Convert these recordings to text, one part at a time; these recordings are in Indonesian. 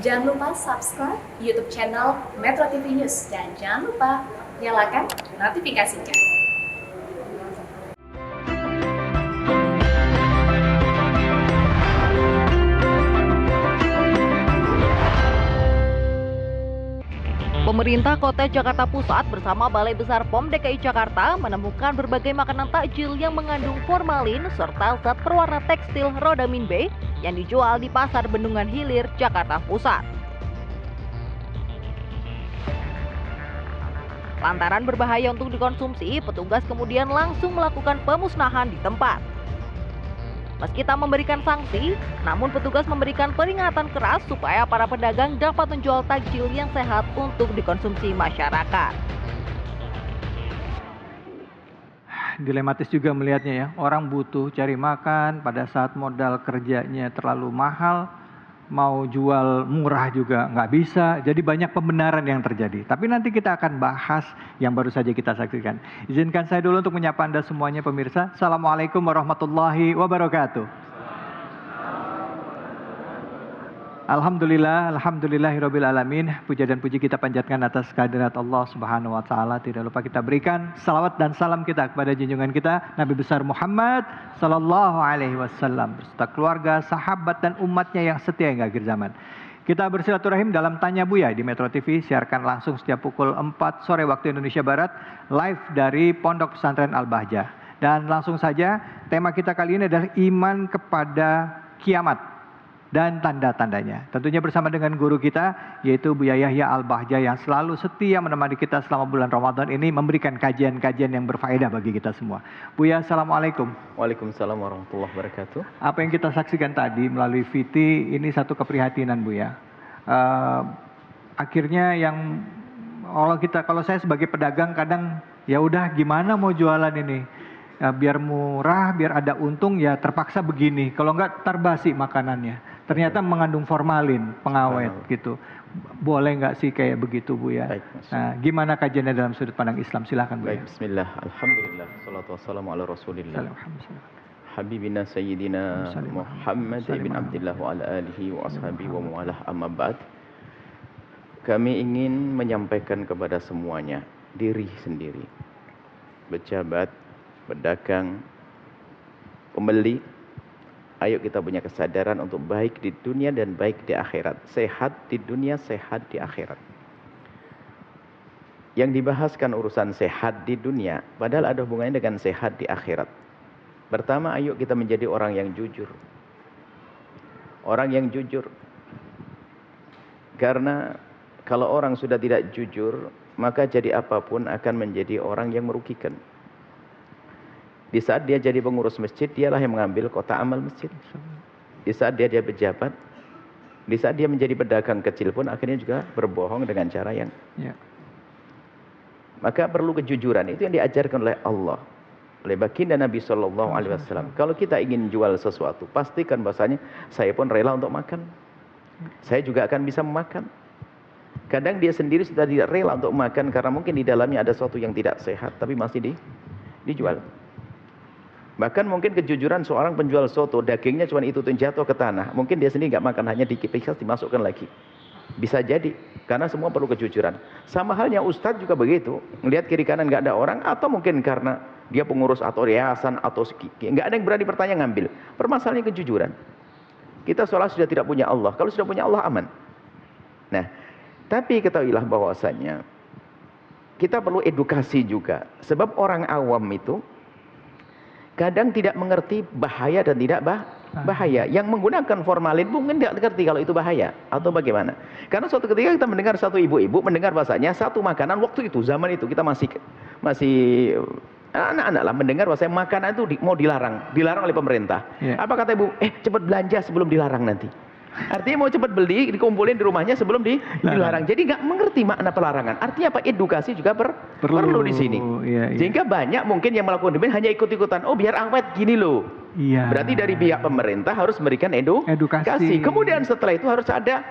Jangan lupa subscribe YouTube channel Metro TV News dan jangan lupa nyalakan notifikasinya. Pemerintah Kota Jakarta Pusat bersama Balai Besar POM DKI Jakarta menemukan berbagai makanan takjil yang mengandung formalin serta zat perwarna tekstil rodamin B yang dijual di Pasar Bendungan Hilir, Jakarta Pusat. Lantaran berbahaya untuk dikonsumsi, petugas kemudian langsung melakukan pemusnahan di tempat. Meski tak memberikan sanksi, namun petugas memberikan peringatan keras supaya para pedagang dapat menjual takjil yang sehat untuk dikonsumsi masyarakat. Dilematis juga melihatnya ya, orang butuh cari makan pada saat modal kerjanya terlalu mahal, mau jual murah juga nggak bisa, jadi banyak pembenaran yang terjadi. Tapi nanti kita akan bahas yang baru saja kita saksikan. Izinkan saya dulu untuk menyapa Anda semuanya pemirsa. Assalamualaikum warahmatullahi wabarakatuh. Alhamdulillahirabbil alamin. Puja dan puji kita panjatkan atas kehadirat Allah Subhanahu wa taala. Tidak lupa kita berikan salawat dan salam kita kepada junjungan kita Nabi besar Muhammad sallallahu alaihi wasallam beserta keluarga, sahabat dan umatnya yang setia hingga akhir zaman. Kita bersilaturahim dalam Tanya Buya di Metro TV, siarkan langsung setiap pukul 4 sore waktu Indonesia Barat, live dari Pondok Pesantren Al-Bahjah. Dan langsung saja, tema kita kali ini adalah iman kepada kiamat dan tanda-tandanya. Tentunya bersama dengan guru kita, yaitu Buya Yahya Al-Bahjah yang selalu setia menemani kita selama bulan Ramadan ini, memberikan kajian-kajian yang berfaedah bagi kita semua. Buya, Assalamualaikum. Waalaikumsalam warahmatullahi wabarakatuh. Apa yang kita saksikan tadi melalui VT, ini satu keprihatinan Buya. Akhirnya yang, kalau saya sebagai pedagang kadang, ya udah gimana mau jualan ini? Biar murah, biar ada untung, ya terpaksa begini. Kalau enggak, terbasi makanannya. Ternyata mengandung formalin, pengawet gitu. Boleh nggak sih kayak begitu Bu ya? Baik, nah, gimana kajiannya dalam sudut pandang Islam? Silahkan Bu. Baik, bismillah, alhamdulillah, salatu wassalamu ala rasulillah. Habibina Sayyidina Muhammad ibn Abdillah wa ala alihi wa ashabihi wa mu'alah amma ba'd. Kami ingin menyampaikan kepada semuanya, diri sendiri, pejabat, pedagang, pembeli, ayo kita punya kesadaran untuk baik di dunia dan baik di akhirat. Sehat di dunia, sehat di akhirat. Yang dibahaskan urusan sehat di dunia, padahal ada hubungannya dengan sehat di akhirat. Pertama, ayo kita menjadi orang yang jujur. Orang yang jujur. Karena kalau orang sudah tidak jujur, maka jadi apapun akan menjadi orang yang merugikan. Di saat dia jadi pengurus masjid, dialah yang mengambil kotak amal masjid. Di saat dia pejabat, di saat dia menjadi pedagang kecil pun akhirnya juga berbohong dengan cara yang Maka perlu kejujuran, itu yang diajarkan oleh Allah, oleh baginda Nabi Shallallahu Alaihi Wasallam. Kalau kita ingin jual sesuatu, pastikan bahasanya saya pun rela untuk makan. Saya juga akan bisa memakan. Kadang dia sendiri sudah tidak rela untuk makan karena mungkin di dalamnya ada sesuatu yang tidak sehat, tapi masih dijual. Bahkan mungkin kejujuran seorang penjual soto, dagingnya cuma itu yang jatuh ke tanah. Mungkin dia sendiri nggak makan, hanya dikipis dimasukkan lagi. Bisa jadi, karena semua perlu kejujuran. Sama halnya Ustadz juga begitu. Melihat kiri kanan nggak ada orang, atau mungkin karena dia pengurus atau yayasan atau nggak ada yang berani bertanya ngambil. Permasalahannya kejujuran. Kita seolah sudah tidak punya Allah. Kalau sudah punya Allah aman. Nah, tapi ketahuilah bahwasanya kita perlu edukasi juga. Sebab orang awam itu kadang tidak mengerti bahaya dan tidak bahaya. Yang menggunakan formalin mungkin tidak mengerti kalau itu bahaya atau bagaimana. Karena suatu ketika kita mendengar satu ibu-ibu mendengar bahasanya satu makanan waktu itu, zaman itu kita masih anak-anak lah mendengar bahasanya makanan itu mau dilarang oleh pemerintah. Apa kata ibu? Cepat belanja sebelum dilarang nanti. Artinya mau cepat beli, dikumpulin di rumahnya sebelum dilarang. Jadi nggak mengerti makna pelarangan. Artinya apa? Edukasi juga perlu di sini. Sehingga banyak mungkin yang melakukan demikian hanya ikut-ikutan. Oh biar awet gini loh. Berarti dari pihak pemerintah harus memberikan edukasi. Kemudian setelah itu harus ada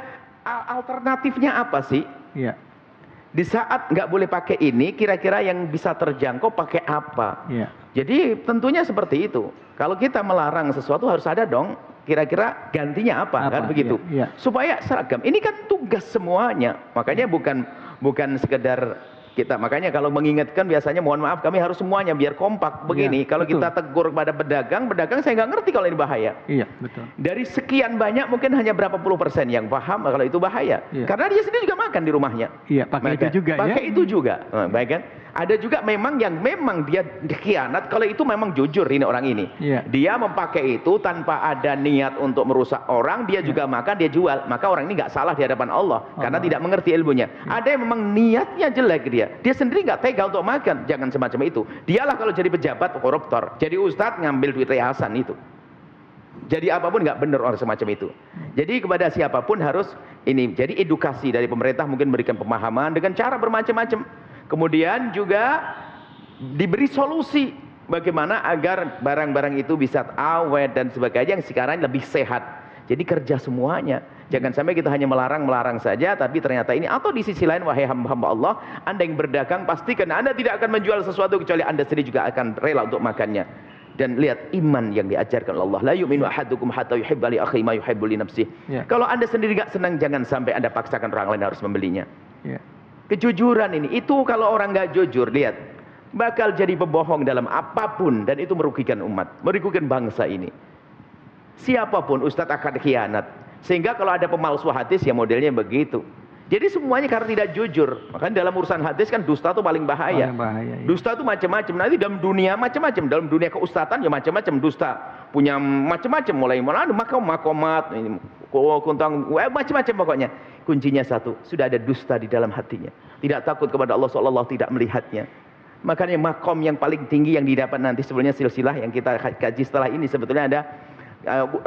alternatifnya apa sih? Di saat nggak boleh pakai ini, kira-kira yang bisa terjangkau pakai apa? Jadi tentunya seperti itu. Kalau kita melarang sesuatu harus ada dong kira-kira gantinya apa? Kan begitu. Iya, iya. Supaya seragam. Ini kan tugas semuanya. Makanya bukan sekedar kita, makanya kalau mengingatkan biasanya mohon maaf kami harus semuanya biar kompak begini. Kalau betul. kita tegur kepada pedagang saya nggak ngerti kalau ini bahaya. Iya, betul. Dari sekian banyak mungkin hanya berapa puluh persen yang paham kalau itu bahaya. Iya. Karena dia sendiri juga makan di rumahnya. Iya, pakai itu juga ya. Pakai itu juga. Baik kan? Ada juga memang yang memang dia khianat kalau itu memang jujur ini orang ini. Iya. Dia memakai itu tanpa ada niat untuk merusak orang, dia juga makan, dia jual. Maka orang ini nggak salah di hadapan Allah karena tidak mengerti ilmunya. Ada yang memang niatnya jelek dia sendiri nggak tega untuk makan. Jangan semacam itu. Dialah kalau jadi pejabat koruptor, jadi ustadz ngambil duit yayasan itu. Jadi apapun nggak benar orang semacam itu. Jadi kepada siapapun harus ini. Jadi edukasi dari pemerintah mungkin memberikan pemahaman dengan cara bermacam-macam. Kemudian juga diberi solusi bagaimana agar barang-barang itu bisa awet dan sebagainya yang sekarang lebih sehat. Jadi kerja semuanya. Jangan sampai kita hanya melarang saja, tapi ternyata ini. Atau di sisi lain, wahai hamba-hamba Allah, Anda yang berdagang, pastikan Anda tidak akan menjual sesuatu kecuali Anda sendiri juga akan rela untuk makannya. Dan lihat iman yang diajarkan Allah. La yu'minu ahadukum hatta yuhibba li akhihi ma yuhibbu li nafsihi. Ya. Kalau Anda sendiri gak senang, jangan sampai Anda paksakan orang lain harus membelinya. Ya. Kejujuran ini, itu kalau orang gak jujur, lihat, bakal jadi pembohong dalam apapun, dan itu merugikan umat, merugikan bangsa ini. Siapapun ustadz akan khianat. Sehingga kalau ada pemalsu hadis ya modelnya begitu. Jadi semuanya karena tidak jujur. Makanya dalam urusan hadis kan dusta itu paling bahaya. Paling bahaya, iya. Dusta itu macam-macam. Nanti dalam dunia macam-macam. Dalam dunia keustatan ya macam-macam dusta. Punya macam-macam, mulai makomat, macam-macam pokoknya. Kuncinya satu, sudah ada dusta di dalam hatinya. Tidak takut kepada Allah, seolah-olah tidak melihatnya. Makanya makom yang paling tinggi yang didapat nanti sebetulnya silsilah yang kita kaji setelah ini sebetulnya ada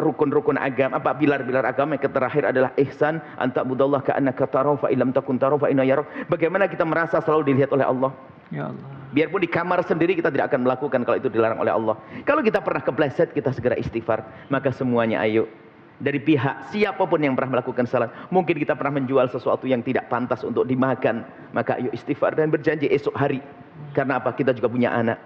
rukun-rukun agama, pilar-pilar agama. Yang terakhir adalah ihsan, anta'budallah ka'annaka tarahu fa illam takun tarahu fa innahu yarak. Bagaimana kita merasa selalu dilihat oleh Allah. Ya Allah. Biarpun di kamar sendiri kita tidak akan melakukan kalau itu dilarang oleh Allah. Kalau kita pernah kepleset, kita segera istighfar. Maka semuanya ayo. Dari pihak siapapun yang pernah melakukan salah, mungkin kita pernah menjual sesuatu yang tidak pantas untuk dimakan, maka ayo istighfar dan berjanji esok hari. Karena apa? Kita juga punya anak.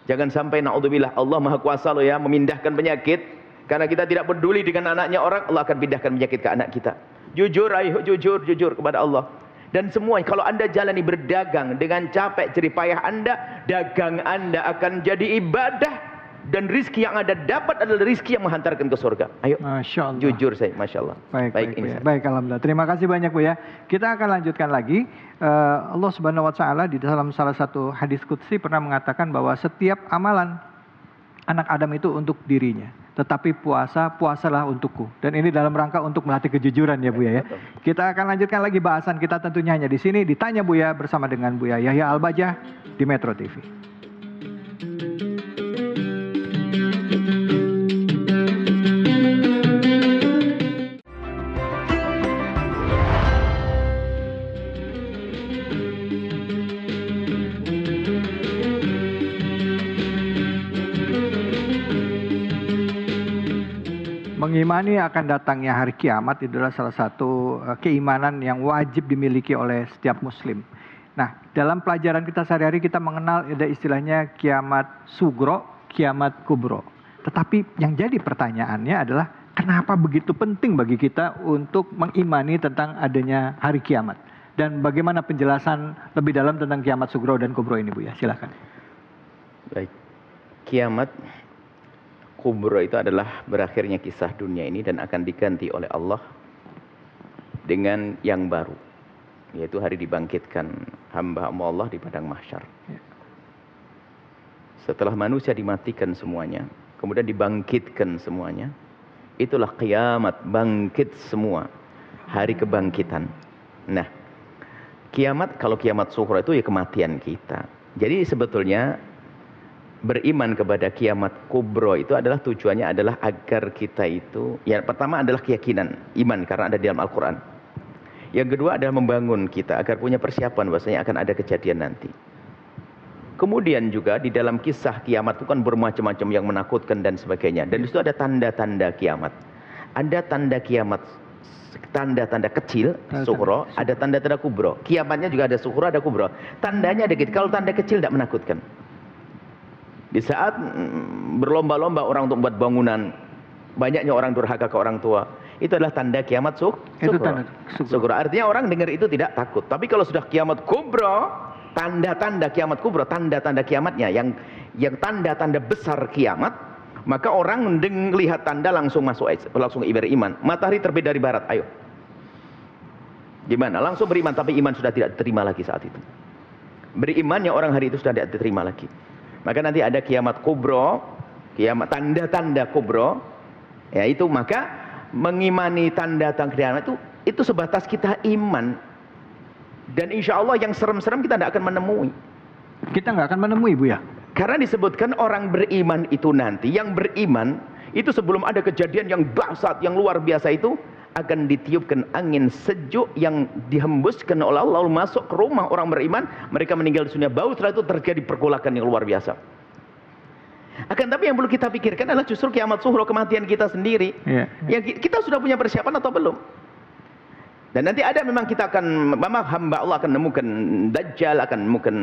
Jangan sampai naudzubillah, Allah Maha Kuasa loh ya memindahkan penyakit. Karena kita tidak peduli dengan anaknya orang, Allah akan pindahkan penyakit ke anak kita. Jujur, ayo jujur kepada Allah. Dan semua, kalau Anda jalani berdagang dengan capek jerih payah Anda, dagang Anda akan jadi ibadah. Dan rizki yang Anda dapat adalah rizki yang menghantarkan ke surga. Ayo, Masya Allah. jujur saya, Masya Allah. Baik, ini Bu ya. saya. Baik, alhamdulillah. Terima kasih banyak Bu ya. Kita akan lanjutkan lagi. Allah Subhanahu Wa Taala di dalam salah satu hadis qudsi pernah mengatakan bahwa setiap amalan anak Adam itu untuk dirinya, tetapi puasalah untukku. Dan ini dalam rangka untuk melatih kejujuran ya Bu ya. Kita akan lanjutkan lagi bahasan kita tentunya hanya di sini. Ditanya Buya bersama dengan Buya Yahya Al-Bajah di Metro TV. Mengimani akan datangnya hari kiamat adalah salah satu keimanan yang wajib dimiliki oleh setiap muslim. Nah, dalam pelajaran kita sehari-hari kita mengenal ada istilahnya kiamat sugro, kiamat kubro. Tetapi yang jadi pertanyaannya adalah kenapa begitu penting bagi kita untuk mengimani tentang adanya hari kiamat? Dan bagaimana penjelasan lebih dalam tentang kiamat sugro dan kubro ini Bu ya? Silakan. Baik. Kiamat kubro itu adalah berakhirnya kisah dunia ini dan akan diganti oleh Allah dengan yang baru, yaitu hari dibangkitkan hamba-hamba Allah di padang mahsyar. Setelah manusia dimatikan semuanya, kemudian dibangkitkan semuanya, itulah kiamat, bangkit semua, hari kebangkitan. Nah, kiamat, kalau kiamat sughra itu ya kematian kita. Jadi sebetulnya beriman kepada kiamat kubro itu adalah tujuannya adalah agar kita itu, ya pertama adalah keyakinan, iman karena ada di dalam Al-Quran. Yang kedua adalah membangun kita agar punya persiapan bahwasanya akan ada kejadian nanti. Kemudian juga di dalam kisah kiamat itu kan bermacam-macam yang menakutkan dan sebagainya. Dan di situ ada tanda-tanda kiamat. Ada tanda kiamat, tanda-tanda kecil, sughra, ada tanda-tanda kubro. Kiamatnya juga ada sughra, ada kubro. Tandanya ada gitu. Kalau tanda kecil tidak menakutkan. Di saat berlomba-lomba orang untuk membuat bangunan, Banyaknya orang durhaka ke orang tua. Itu adalah tanda kiamat Itu tanda sughra. Artinya orang dengar itu tidak takut. Tapi kalau sudah kiamat kubra, tanda-tanda kiamat kubra, tanda-tanda kiamatnya yang tanda-tanda besar kiamat, maka orang lihat tanda langsung langsung beriman. Matahari terbit dari barat, ayo. Gimana? Langsung beriman, tapi iman sudah tidak diterima lagi saat itu. Berimannya orang hari itu sudah tidak diterima lagi. Maka nanti ada kiamat kubra, kiamat tanda-tanda kubra, yaitu maka mengimani tanda-tanda kiamat itu sebatas kita iman. Dan insya Allah yang serem-serem kita tidak akan menemui. Kita nggak akan menemui, Bu ya? Karena disebutkan orang beriman itu nanti, yang beriman itu sebelum ada kejadian yang dahsyat, yang luar biasa itu, akan ditiupkan angin sejuk yang dihembuskan oleh Allah, lalu masuk ke rumah orang beriman, mereka meninggal di dunia, bau, setelah itu terjadi pergolakan yang luar biasa. Akan tapi yang perlu kita pikirkan adalah justru kiamat sughra, kematian kita sendiri. Yang kita sudah punya persiapan atau belum? Dan nanti ada memang kita akan, memang hamba Allah akan menemukan Dajjal, akan menemukan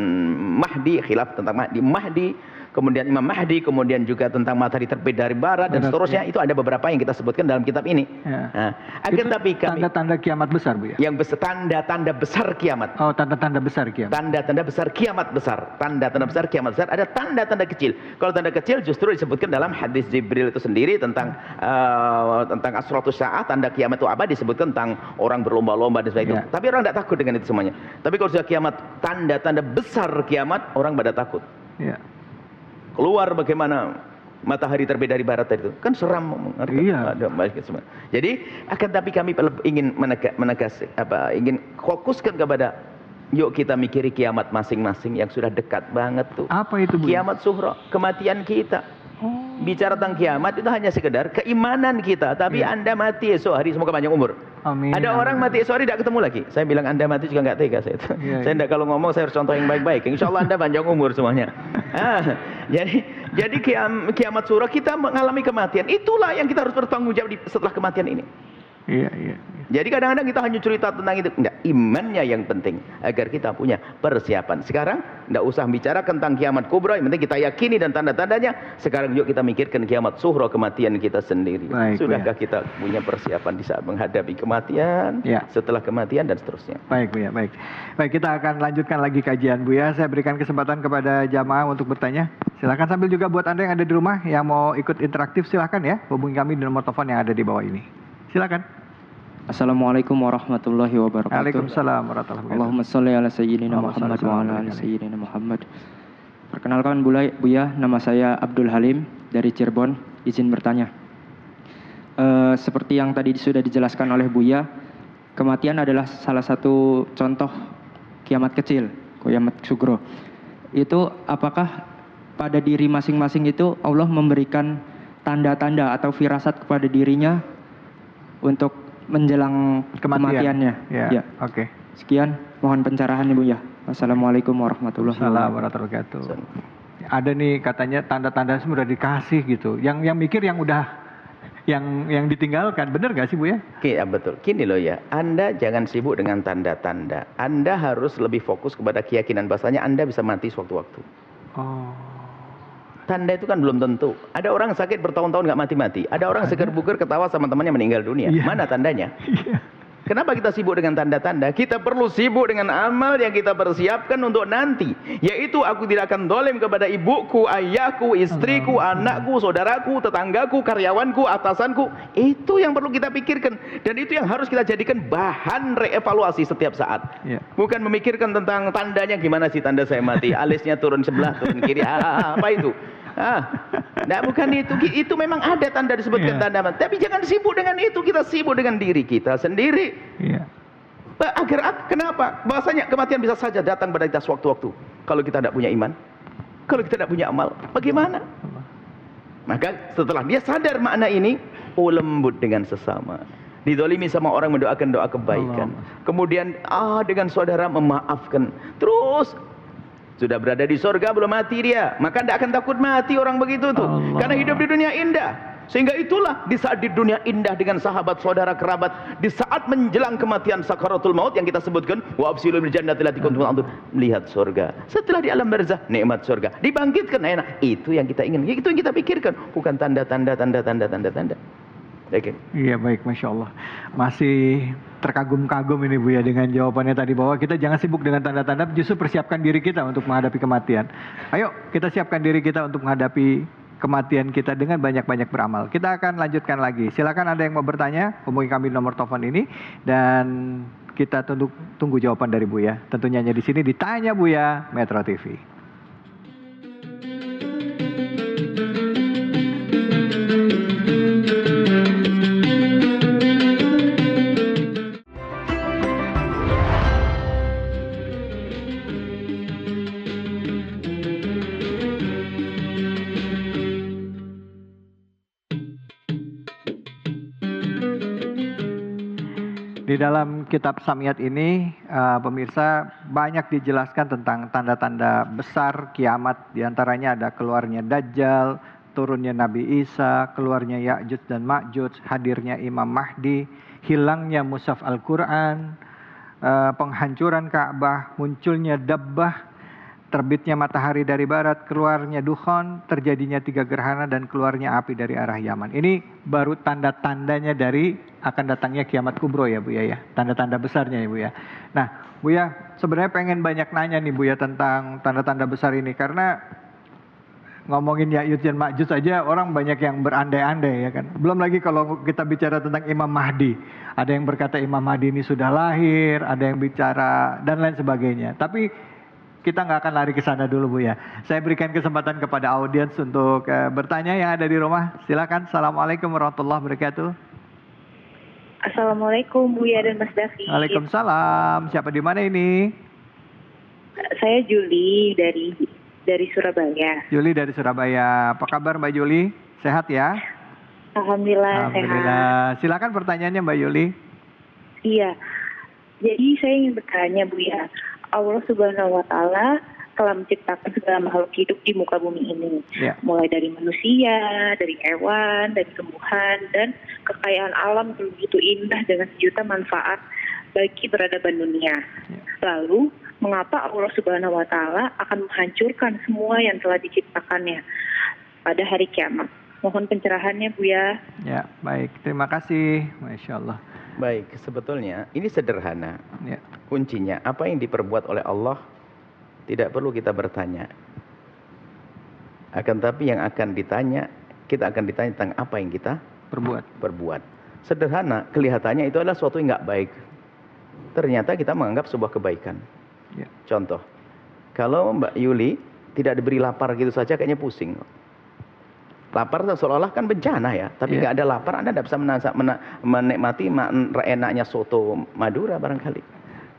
Mahdi, khilaf tentang Mahdi, kemudian Imam Mahdi, kemudian juga tentang matahari terbit dari barat dan seterusnya. Itu ada beberapa yang kita sebutkan dalam kitab ini. Nah, tapi tanda-tanda kiamat besar, Bu ya? Yang tanda-tanda besar kiamat. Oh, tanda-tanda besar kiamat. Tanda-tanda besar kiamat besar. Tanda-tanda besar kiamat besar. Ada tanda-tanda kecil. Kalau tanda kecil justru disebutkan dalam hadis Jibril itu sendiri tentang asratus sa'ah, tanda kiamat itu apa, disebutkan tentang orang berlomba-lomba dan sebagainya. Tapi orang tidak takut dengan itu semuanya. Tapi kalau sudah kiamat, tanda-tanda besar kiamat, orang pada takut. Keluar bagaimana matahari terbit dari barat itu, kan seram. Jadi akan tapi kami ingin ingin fokuskan kepada, yuk kita mikiri kiamat masing-masing yang sudah dekat banget tuh. Apa itu, Bu? Kiamat sughra, kematian kita. Bicara tentang kiamat itu hanya sekedar keimanan kita. Tapi Anda mati esok hari, semoga panjang umur. Amin. Ada orang mati esok hari tidak ketemu lagi. Saya bilang Anda mati juga nggak tega saya. Saya tidak, kalau ngomong saya harus contoh yang baik-baik. Insya Allah Anda panjang umur semuanya. Jadi kiamat sughra, kita mengalami kematian. Itulah yang kita harus bertanggung jawab setelah kematian ini. Jadi kadang-kadang kita hanya cerita tentang itu. Enggak, imannya yang penting agar kita punya persiapan. Sekarang enggak usah bicara tentang kiamat kubra, yang penting kita yakini dan tanda-tandanya. Sekarang yuk kita mikirkan kiamat sughra, kematian kita sendiri. Sudahkah kita punya persiapan di saat menghadapi kematian, setelah kematian dan seterusnya. Baik, Bu ya, baik. Baik, kita akan lanjutkan lagi kajian, Bu ya. Saya berikan kesempatan kepada jamaah untuk bertanya. Silakan, sambil juga buat Anda yang ada di rumah yang mau ikut interaktif, silakan ya, hubungi kami di nomor telepon yang ada di bawah ini. Silakan. Assalamualaikum warahmatullahi wabarakatuh. Waalaikumsalam warahmatullahi wabarakatuh. Allahumma sholli ala sayyidina Muhammad wa ala ali sayyidina Muhammad. Perkenalkan Buya, nama saya Abdul Halim dari Cirebon. Izin bertanya. Seperti yang tadi sudah dijelaskan oleh Buya, kematian adalah salah satu contoh kiamat kecil, kiamat sughra. Itu apakah pada diri masing-masing itu Allah memberikan tanda-tanda atau firasat kepada dirinya untuk menjelang kematiannya? Ya. Oke. Sekian, mohon pencerahan Ibu ya. Wassalamualaikum warahmatullahi wabarakatuh. Ada nih katanya tanda-tanda sudah dikasih gitu. Yang mikir yang udah yang ditinggalkan, benar gak sih, Bu ya? Ya betul. Gini loh ya, Anda jangan sibuk dengan tanda-tanda. Anda harus lebih fokus kepada keyakinan bahasanya Anda bisa mati sewaktu-waktu. Tanda itu kan belum tentu. Ada orang sakit bertahun-tahun nggak mati-mati. Ada orang seger buger ketawa sama temannya meninggal dunia. Mana tandanya? Kenapa kita sibuk dengan tanda-tanda? Kita perlu sibuk dengan amal yang kita persiapkan untuk nanti. Yaitu aku tidak akan dolim kepada ibuku, ayahku, istriku, anakku, saudaraku, tetanggaku, karyawanku, atasanku. Itu yang perlu kita pikirkan. Dan itu yang harus kita jadikan bahan reevaluasi setiap saat. Bukan memikirkan tentang tandanya, gimana sih tanda saya mati. Alisnya turun sebelah, turun kiri. Apa itu? Nah bukan itu. Itu memang ada tanda disebutkan tanda. Tapi jangan sibuk dengan itu. Kita sibuk dengan diri kita sendiri. Kenapa? Bahasanya kematian bisa saja datang pada kita sewaktu-waktu. Kalau kita tidak punya iman, kalau kita tidak punya amal, bagaimana? Maka setelah dia sadar makna ini, lembut dengan sesama. Didolimi sama orang, mendoakan doa kebaikan. Kemudian dengan saudara memaafkan. Terus sudah berada di sorga belum mati dia, maka tidak akan takut mati orang begitu tuh. Karena hidup di dunia indah. Sehingga itulah di saat di dunia indah dengan sahabat, saudara, kerabat, di saat menjelang kematian sakaratul maut yang kita sebutkan, wa absilul bil jannati allati kuntum tu'adun, melihat surga. Setelah di alam barzah, nikmat surga. Dibangkitkan enak. Itu yang kita ingin. Itu yang kita pikirkan, bukan tanda-tanda. Oke. Iya baik, Masya Allah. Masih terkagum-kagum ini Bu ya dengan jawabannya tadi, bahwa kita jangan sibuk dengan tanda-tanda, justru persiapkan diri kita untuk menghadapi kematian. Ayo kita siapkan diri kita untuk menghadapi kematian kita dengan banyak-banyak beramal. Kita akan lanjutkan lagi. Silakan ada yang mau bertanya, hubungi kami nomor telepon ini dan kita tunggu jawaban dari Buya. Tentunya hanya di sini ditanya Buya Metro TV. Di dalam kitab Samiyat ini, pemirsa, banyak dijelaskan tentang tanda-tanda besar kiamat. Di antaranya ada keluarnya Dajjal, turunnya Nabi Isa, keluarnya Ya'juj dan Ma'juj, hadirnya Imam Mahdi, hilangnya mushaf Al-Quran, penghancuran Ka'bah, munculnya Dabbah, terbitnya matahari dari barat, keluarnya Dukhon, terjadinya 3 gerhana, dan keluarnya api dari arah Yaman. Ini baru tanda-tandanya dari akan datangnya kiamat kubro ya Bu ya. Tanda-tanda besarnya ya Bu ya. Nah Bu ya, sebenarnya pengen banyak nanya nih Bu ya tentang tanda-tanda besar ini. Karena ngomongin Ya'juj dan Ma'juj saja orang banyak yang berandai-andai ya kan. Belum lagi kalau kita bicara tentang Imam Mahdi. Ada yang berkata Imam Mahdi ini sudah lahir, ada yang bicara dan lain sebagainya. Tapi kita nggak akan lari ke sana dulu Bu ya. Saya berikan kesempatan kepada audiens untuk bertanya yang ada di rumah. Silakan. Assalamualaikum warahmatullahi wabarakatuh. Assalamualaikum Buya dan Mas Davi. Waalaikumsalam. Siapa di mana ini? Saya Juli dari Surabaya. Juli dari Surabaya. Apa kabar Mbak Juli? Sehat ya? Alhamdulillah, Alhamdulillah. Silakan pertanyaannya Mbak Juli. Iya. Jadi saya ingin bertanya Buya. Allah Subhanahu wa Ta'ala telah menciptakan segala makhluk hidup di muka bumi ini. Ya. Mulai dari manusia, dari hewan, dari tumbuhan, dan kekayaan alam begitu indah dengan sejuta manfaat bagi peradaban dunia. Ya. Lalu, mengapa Allah Subhanahu wa Ta'ala akan menghancurkan semua yang telah diciptakannya pada hari kiamat? Mohon pencerahannya Buya. Ya, baik. Terima kasih. Masya Allah. Baik, sebetulnya ini sederhana. Ya. Kuncinya, apa yang diperbuat oleh Allah tidak perlu kita bertanya. Akan tapi yang akan ditanya, kita akan ditanya tentang apa yang kita perbuat. Sederhana, kelihatannya itu adalah sesuatu yang nggak baik. Ternyata kita menganggap sebuah kebaikan. Ya. Contoh, kalau Mbak Yuli tidak diberi lapar gitu saja kayaknya pusing. Lapar seolah-olah kan bencana ya, tapi nggak ada lapar Anda tidak bisa menikmati enaknya soto Madura barangkali,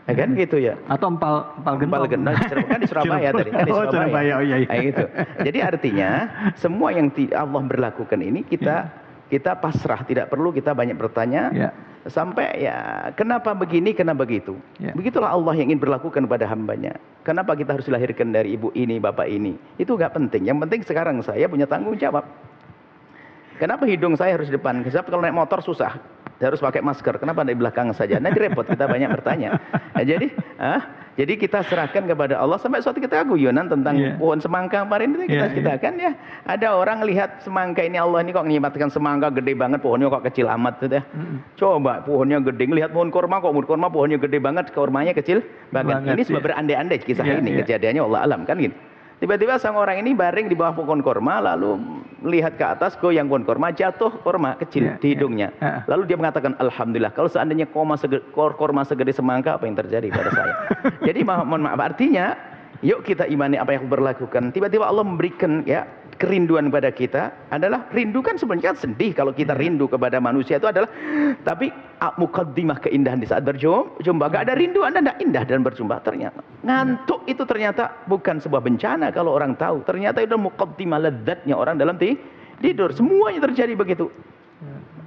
ya kan gitu ya. Atau empal gentong. Kan di Surabaya tadi, kan di Oh, Surabaya. Oh, iya. Nah, gitu. Jadi artinya semua yang Allah berlakukan ini kita pasrah, tidak perlu kita banyak bertanya. Ya. Sampai ya kenapa begini, kenapa begitu. Ya. Begitulah Allah yang ingin berlakukan pada hambanya. Kenapa kita harus dilahirkan dari ibu ini, bapak ini. Itu gak penting. Yang penting sekarang saya punya tanggung jawab. Kenapa hidung saya harus di depan? Sebab kalau naik motor susah. Saya harus pakai masker. Kenapa di belakang saja? Nanti repot, kita banyak bertanya. Nah, jadi kita serahkan kepada Allah. Sampai suatu kita guyonan tentang pohon semangka kemarin itu kita kan ya. Ada orang lihat semangka ini, Allah ini kok menyimatkan semangka gede banget, pohonnya kok kecil amat gitu ya. Coba pohonnya gede, lihat pohon kurma pohonnya gede banget, kurmanya kecil banget. Ini sebab berandai-andai kisah ini, kejadiannya Allah alam kan gitu. Tiba-tiba sang orang ini baring di bawah pohon kurma, lalu lihat ke atas, goyang pohon kurma, jatuh kurma kecil di hidungnya. Lalu dia mengatakan, Alhamdulillah, kalau seandainya kurma segede semangka, apa yang terjadi pada saya? Jadi mohon maaf, artinya, yuk kita imani apa yang berlakukan. Tiba-tiba Allah memberikan kerinduan pada kita adalah, rindu kan sebenarnya sedih kalau kita rindu kepada manusia itu adalah, tapi mukaddimah keindahan di saat berjumpa. Gak ada rindu Anda tidak indah dan berjumpa. Ternyata ngantuk itu ternyata bukan sebuah bencana kalau orang tahu. Ternyata itu mukaddimah lezatnya orang dalam tidur. Semuanya terjadi begitu.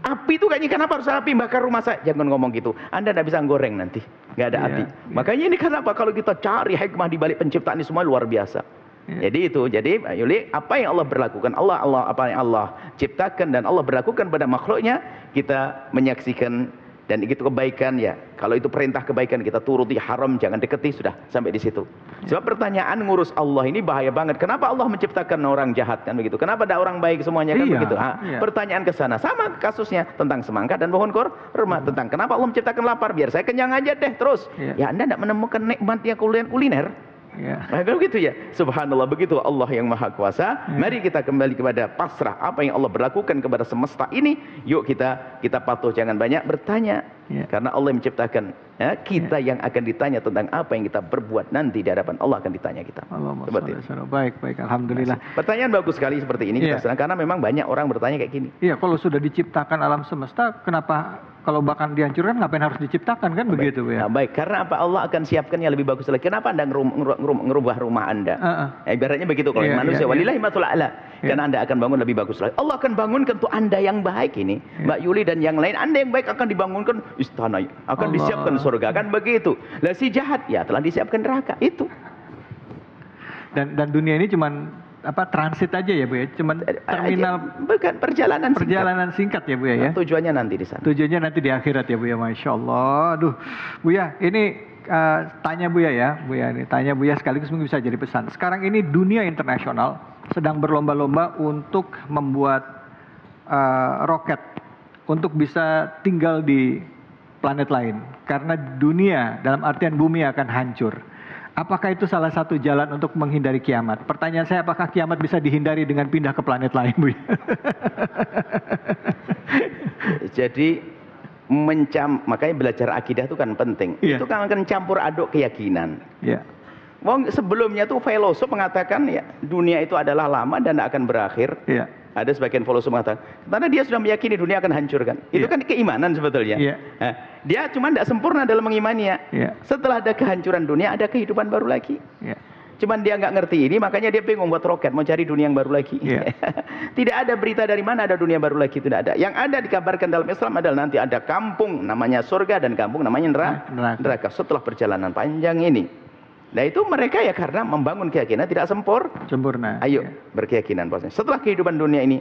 Api itu kayaknya kenapa harus api bakar rumah saya? Jangan ngomong gitu. Anda tidak bisa goreng nanti. Nggak ada api. Makanya ini kenapa kalau kita cari hikmah di balik penciptaan ini semua luar biasa. Jadi itu, jadi Pak Yuli, apa yang Allah berlakukan, apa yang Allah ciptakan dan Allah berlakukan pada makhluknya, kita menyaksikan dan itu kebaikan ya. Kalau itu perintah kebaikan kita turuti, haram jangan deketi, sudah sampai di situ. Sebab pertanyaan ngurus Allah ini bahaya banget. Kenapa Allah menciptakan orang jahat kan begitu? Kenapa ada orang baik semuanya kan begitu? Pertanyaan ke sana sama kasusnya tentang semangka dan pohon kurma, tentang kenapa Allah menciptakan lapar, biar saya kenyang aja deh terus. Ya Anda tidak menemukan nikmatnya kuliner. Nah, kalau gitu ya, subhanallah, begitu Allah yang maha kuasa. Mari kita kembali kepada pasrah apa yang Allah berlakukan kepada semesta ini. Yuk kita patuh, jangan banyak bertanya, karena Allah yang menciptakan ya, kita yang akan ditanya tentang apa yang kita berbuat nanti di hadapan Allah akan ditanya kita. Seperti itu. Baik, alhamdulillah. Pertanyaan bagus sekali seperti ini kita sedang, karena memang banyak orang bertanya kayak gini. Iya, kalau sudah diciptakan alam semesta, kenapa kalau bahkan dihancurkan, ngapain harus diciptakan kan begitu ya? Baik, karena apa? Allah akan siapkan yang lebih bagus lagi. Kenapa Anda ngerubah rumah Anda? Ibaratnya begitu kalau manusia, walillahi matul a'la. Karena Anda akan bangun lebih bagus lagi. Allah akan bangunkan untuk Anda yang baik ini, Mbak Yuli dan yang lain. Anda yang baik akan dibangunkan istana, akan disiapkan surga, kan begitu. Lah si jahat ya telah disiapkan neraka itu. Dan dunia ini cuman transit aja ya Bu ya, cuman terminal, bukan perjalanan singkat ya Bu ya. Tujuannya nanti di sana. Tujuannya nanti di akhirat ya Bu ya, masya Allah. Aduh Bu ya, ini tanya Bu ya Bu ya, ini tanya Bu ya sekaligus mungkin bisa jadi pesan. Sekarang ini dunia internasional sedang berlomba-lomba untuk membuat roket untuk bisa tinggal di planet lain, karena dunia dalam artian bumi akan hancur. Apakah itu salah satu jalan untuk menghindari kiamat? Pertanyaan saya, apakah kiamat bisa dihindari dengan pindah ke planet lain, Bu? Jadi makanya belajar akidah itu kan penting. Itu kan akan campur aduk keyakinan. Sebelumnya tuh filosof mengatakan ya dunia itu adalah lama dan tidak akan berakhir. Ada sebagian filosof mengatakan, karena dia sudah meyakini dunia akan hancur kan. Itu kan keimanan sebetulnya. Nah, dia cuma tidak sempurna dalam mengimaninya. Setelah ada kehancuran dunia, ada kehidupan baru lagi. Cuman dia nggak ngerti ini, makanya dia bingung buat roket, mau cari dunia yang baru lagi. Tidak ada berita dari mana ada dunia baru lagi, tidak ada. Yang ada dikabarkan dalam Islam adalah nanti ada kampung namanya surga dan kampung namanya neraka setelah perjalanan panjang ini. Nah itu mereka ya karena membangun keyakinan tidak sempurna. Ayo berkeyakinan bahwasanya setelah kehidupan dunia ini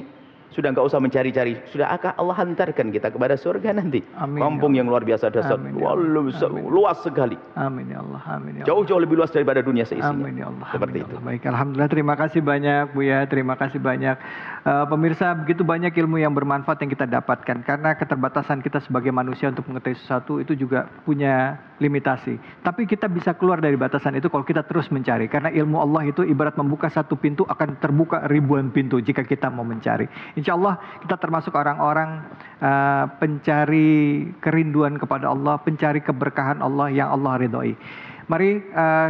sudah nggak usah mencari-cari, sudah akan Allah hantarkan kita kepada surga nanti. Kampung yang luar biasa, dasar luas sekali. Amin ya Allah. Amin ya Allah. Jauh-jauh lebih luas daripada dunia seisinya. Amin ya Allah. Seperti itu. Baik, alhamdulillah, terima kasih banyak Bu ya, terima kasih banyak. Pemirsa, begitu banyak ilmu yang bermanfaat yang kita dapatkan, karena keterbatasan kita sebagai manusia untuk mengetahui sesuatu itu juga punya limitasi. Tapi kita bisa keluar dari batasan itu kalau kita terus mencari, karena ilmu Allah itu ibarat membuka satu pintu akan terbuka ribuan pintu jika kita mau mencari. Insya Allah kita termasuk orang-orang pencari kerinduan kepada Allah, pencari keberkahan Allah yang Allah ridhoi. Mari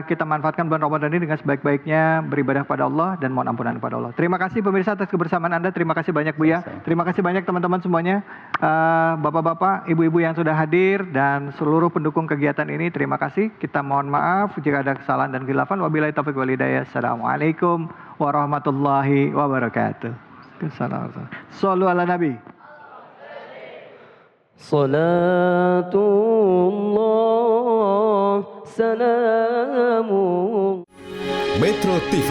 kita manfaatkan bulan Ramadan ini dengan sebaik-baiknya, beribadah kepada Allah dan mohon ampunan kepada Allah. Terima kasih pemirsa atas kebersamaan Anda. Terima kasih banyak Bu ya. Terima kasih banyak teman-teman semuanya, bapak-bapak, ibu-ibu yang sudah hadir dan seluruh pendukung kegiatan ini. Terima kasih. Kita mohon maaf jika ada kesalahan dan khilafan. Wabillahi taufiq wal hidayah. Assalamualaikum warahmatullahi wabarakatuh. Assalamualaikum. Shallu ala Nabi. Salatullah salamu. Metro TV